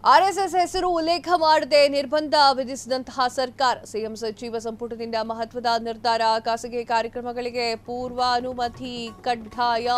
RSS ಹೆಸರು ಉಲ್ಲೇಖ ಮಾಡದೆ ನಿರ್ಬಂಧ ವಿಧಿಸಿದಂತಹ ಸರ್ಕಾರ ಸಿಎಂ ಸಚಿವ ಸಂಪುಟದಿಂದ ಮಹತ್ವದ ನಿರ್ಧಾರ ಖಾಸಗಿ ಕಾರ್ಯಕ್ರಮಗಳಿಗೆ ಪೂರ್ವಾನುಮತಿ ಕಡ್ಡಾಯ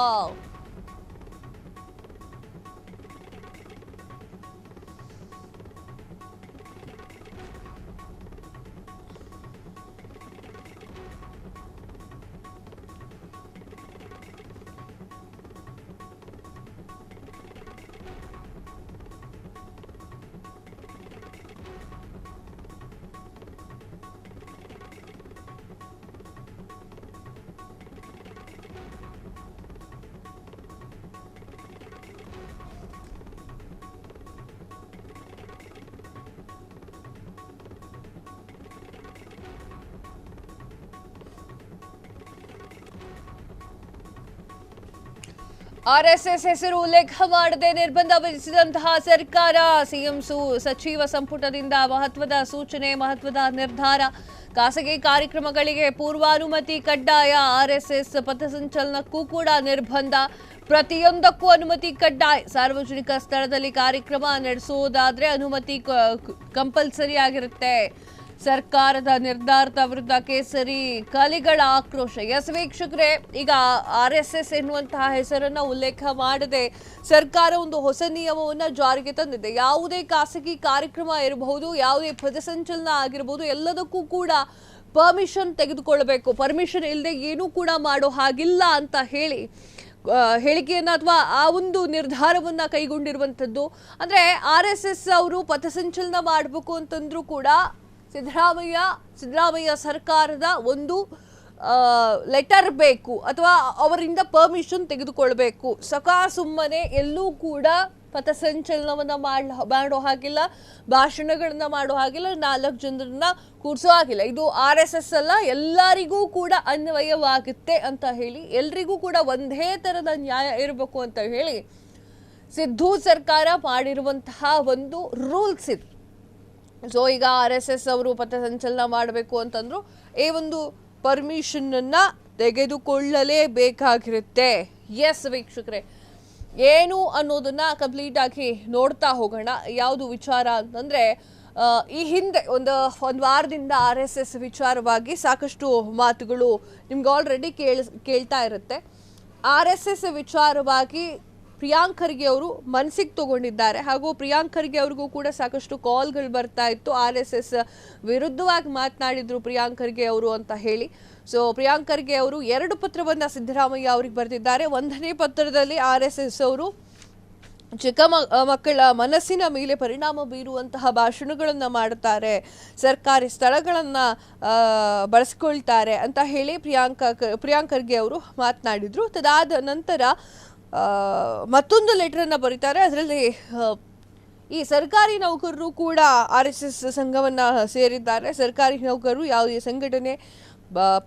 ಆರ್ಎಸ್ಎಸ್ ಹೆಸರು ಉಲ್ಲೇಖ ಮಾಡದೆ ನಿರ್ಬಂಧ ವಿಧಿಸಿದಂತಹ ಸರ್ಕಾರ ಸಿಎಂ ಸಚಿವ ಸಂಪುಟದಿಂದ ಮಹತ್ವದ ಸೂಚನೆ ಮಹತ್ವದ ನಿರ್ಧಾರ ಖಾಸಗಿ ಕಾರ್ಯಕ್ರಮಗಳಿಗೆ ಪೂರ್ವಾನುಮತಿ ಕಡ್ಡಾಯ ಆರ್ಎಸ್ಎಸ್ ಪಥಸಂಚಲನಕ್ಕೂ ಕೂಡ ನಿರ್ಬಂಧ ಪ್ರತಿಯೊಂದಕ್ಕೂ ಅನುಮತಿ ಕಡ್ಡಾಯ ಸಾರ್ವಜನಿಕ ಸ್ಥಳದಲ್ಲಿ ಕಾರ್ಯಕ್ರಮ ನಡೆಸುವುದಾದ್ರೆ ಅನುಮತಿ ಕಂಪಲ್ಸರಿ ಆಗಿರುತ್ತೆ ಸರ್ಕಾರದ ನಿರ್ಧಾರದ ವಿರುದ್ಧ ಕೇಸರಿ ಕಲಿಗಳ ಆಕ್ರೋಶ ಎಸ್ ವೀಕ್ಷಕರೇ ಈಗ ಆರ್ಎಸ್ಎಸ್ ಎನ್ನುವಂತಹ ಹೆಸರನ್ನ ಉಲ್ಲೇಖ ಮಾಡದೆ ಸರ್ಕಾರ ಒಂದು ಹೊಸ ನಿಯಮವನ್ನ ಜಾರಿಗೆ ತಂದಿದೆ ಯಾವುದೇ ಖಾಸಗಿ ಕಾರ್ಯಕ್ರಮ ಇರಬಹುದು ಯಾವುದೇ ಪಥಸಂಚಲನ ಆಗಿರಬಹುದು ಎಲ್ಲದಕ್ಕೂ ಕೂಡ ಪರ್ಮಿಷನ್ ತೆಗೆದುಕೊಳ್ಳಬೇಕು ಪರ್ಮಿಷನ್ ಇಲ್ಲದೆ ಏನೂ ಕೂಡ ಮಾಡೋ ಹಾಗಿಲ್ಲ ಅಂತ ಹೇಳಿ ಹೇಳಿಕೆಯನ್ನ ಅಥವಾ ಆ ಒಂದು ನಿರ್ಧಾರವನ್ನ ಕೈಗೊಂಡಿರುವಂಥದ್ದು ಅಂದ್ರೆ ಆರ್ಎಸ್ಎಸ್ ಅವರು ಪಥಸಂಚಲನ ಮಾಡಬೇಕು ಅಂತಂದ್ರೂ ಕೂಡ ಸಿದ್ದರಾಮಯ್ಯ ಸರ್ಕಾರದ ಒಂದು ಲೆಟರ್ ಬೇಕು ಅಥವಾ ಅವರಿಂದ ಪರ್ಮಿಷನ್ ತೆಗೆದುಕೊಳ್ಬೇಕು ಸುಮ್ಮನೆ ಎಲ್ಲೂ ಕೂಡ ಪಥಸಂಚಲನವನ್ನ ಮಾಡೋ ಹಾಗಿಲ್ಲ ಭಾಷಣಗಳನ್ನ ಮಾಡೋ ಹಾಗಿಲ್ಲ 4 ಜನರನ್ನ ಕೂರಿಸೋ ಹಾಗಿಲ್ಲ ಇದು RSS ಅಲ್ಲ ಎಲ್ಲರಿಗೂ ಕೂಡ ಅನ್ವಯವಾಗುತ್ತೆ ಅಂತ ಹೇಳಿ ಎಲ್ರಿಗೂ ಕೂಡ ಒಂದೇ ತರದ ನ್ಯಾಯ ಇರಬೇಕು ಅಂತ ಹೇಳಿ ಸಿದ್ದು ಸರ್ಕಾರ ಮಾಡಿರುವಂತಹ ಒಂದು ರೂಲ್ಸ್ ಇದು ಸೊ ಈಗ RSS ಅವರು ಪಥಸಂಚಲನ ಮಾಡಬೇಕು ಅಂತಂದ್ರು ಈ ಒಂದು ಪರ್ಮಿಷನ್ ಅನ್ನ ತೆಗೆದುಕೊಳ್ಳಲೇಬೇಕಾಗಿರುತ್ತೆ ಎಸ್ ವೀಕ್ಷಕರೇ ಏನು ಅನ್ನೋದನ್ನ ಕಂಪ್ಲೀಟ್ ಆಗಿ ನೋಡ್ತಾ ಹೋಗೋಣ ಯಾವುದು ವಿಚಾರ ಅಂತಂದ್ರೆ ಈ ಹಿಂದೆ ಒಂದು ವಾರದಿಂದ RSS ವಿಚಾರವಾಗಿ ಸಾಕಷ್ಟು ಮಾತುಗಳು ನಿಮ್ಗೆ ಆಲ್ರೆಡಿ ಕೇಳ್ತಾ ಇರುತ್ತೆ RSS ವಿಚಾರವಾಗಿ ಪ್ರಿಯಾಂಕ್ ಖರ್ಗೆ ಅವರು ಮನಸ್ಸಿಗೆ ತಗೊಂಡಿದ್ದಾರೆ ಹಾಗೂ ಪ್ರಿಯಾಂಕ್ ಖರ್ಗೆ ಅವ್ರಿಗೂ ಕೂಡ ಸಾಕಷ್ಟು ಕಾಲ್ಗಳು ಬರ್ತಾ ಇತ್ತು RSS ವಿರುದ್ಧವಾಗಿ ಮಾತನಾಡಿದ್ರು ಪ್ರಿಯಾಂಕ್ ಖರ್ಗೆ ಅವರು ಅಂತ ಹೇಳಿ ಸೊ ಪ್ರಿಯಾಂಕ್ ಖರ್ಗೆ ಅವರು 2 ಪತ್ರವನ್ನ ಸಿದ್ದರಾಮಯ್ಯ ಅವರಿಗೆ ಬರೆದಿದ್ದಾರೆ 1ನೇ ಪತ್ರದಲ್ಲಿ RSS ಅವರು ಚಿಕ್ಕ ಮಕ್ಕಳ ಮನಸ್ಸಿನ ಮೇಲೆ ಪರಿಣಾಮ ಬೀರುವಂತಹ ಭಾಷಣಗಳನ್ನು ಮಾಡುತ್ತಾರೆ ಸರ್ಕಾರಿ ಸ್ಥಳಗಳನ್ನ ಬಳಸಿಕೊಳ್ತಾರೆ ಅಂತ ಹೇಳಿ ಪ್ರಿಯಾಂಕ್ ಖರ್ಗೆ ಅವರು ಮಾತನಾಡಿದ್ರು ತದಾದ ನಂತರ ಮತ್ತೊಂದು ಲೆಟರ್ ಅನ್ನ ಬರೀತಾರೆ ಅದರಲ್ಲಿ ಈ ಸರ್ಕಾರಿ ನೌಕರರು ಕೂಡ RSS ಸಂಘವನ್ನ ಸೇರಿದ್ದಾರೆ ಸರ್ಕಾರಿ ನೌಕರರು ಯಾವುದೇ ಸಂಘಟನೆ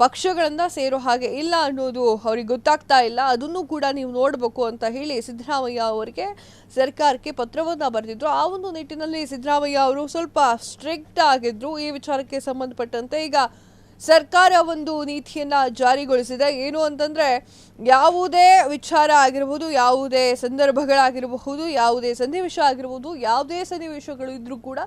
ಪಕ್ಷಗಳನ್ನ ಸೇರೋ ಹಾಗೆ ಇಲ್ಲ ಅನ್ನೋದು ಅವ್ರಿಗೆ ಗೊತ್ತಾಗ್ತಾ ಇಲ್ಲ ಅದನ್ನು ಕೂಡ ನೀವು ನೋಡಬೇಕು ಅಂತ ಹೇಳಿ ಸಿದ್ದರಾಮಯ್ಯ ಅವರಿಗೆ ಸರ್ಕಾರಕ್ಕೆ ಪತ್ರವನ್ನ ಬರೆದಿದ್ರು ಆ ಒಂದು ನಿಟ್ಟಿನಲ್ಲಿ ಸಿದ್ದರಾಮಯ್ಯ ಅವರು ಸ್ವಲ್ಪ ಸ್ಟ್ರಿಕ್ಟ್ ಆಗಿದ್ರು ಈ ವಿಚಾರಕ್ಕೆ ಸಂಬಂಧಪಟ್ಟಂತೆ ಈಗ ಸರ್ಕಾರ ಒಂದು ನೀತಿಯನ್ನ ಜಾರಿಗೊಳಿಸಿದೆ ಏನು ಅಂತಂದ್ರೆ ಯಾವುದೇ ವಿಚಾರ ಆಗಿರಬಹುದು ಯಾವುದೇ ಸಂದರ್ಭಗಳಾಗಿರಬಹುದು ಯಾವುದೇ ಸನ್ನಿವೇಶ ಆಗಿರಬಹುದು ಯಾವುದೇ ಸನ್ನಿವೇಶಗಳು ಇದ್ರೂ ಕೂಡ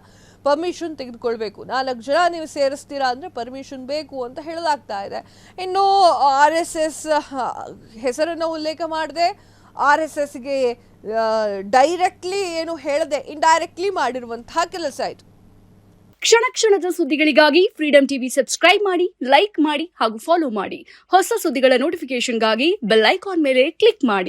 ಪರ್ಮಿಷನ್ ತೆಗೆದುಕೊಳ್ಬೇಕು 4 ಜನ ನೀವು ಸೇರಿಸ್ತೀರಾ ಅಂದ್ರೆ ಪರ್ಮಿಷನ್ ಬೇಕು ಅಂತ ಹೇಳಲಾಗ್ತಾ ಇದೆ ಇನ್ನು RSS ಹೆಸರನ್ನ ಉಲ್ಲೇಖ ಮಾಡದೆ RSSಗೆ ಡೈರೆಕ್ಟ್ಲಿ ಏನು ಹೇಳದೆ ಇಂಡೈರೆಕ್ಟ್ಲಿ ಮಾಡಿರುವಂತಹ ಕೆಲಸ ಇದು ಕ್ಷಣ ಕ್ಷಣದ ಸುದ್ದಿಗಳಿಗಾಗಿ ಫ್ರೀಡಂ ಟಿವಿ ಸಬ್ಸ್ಕ್ರೈಬ್ ಮಾಡಿ ಲೈಕ್ ಮಾಡಿ ಹಾಗೂ ಫಾಲೋ ಮಾಡಿ ಹೊಸ ಸುದ್ದಿಗಳ ನೋಟಿಫಿಕೇಶನ್ಗಾಗಿ ಬೆಲ್ ಐಕಾನ್ ಮೇಲೆ ಕ್ಲಿಕ್ ಮಾಡಿ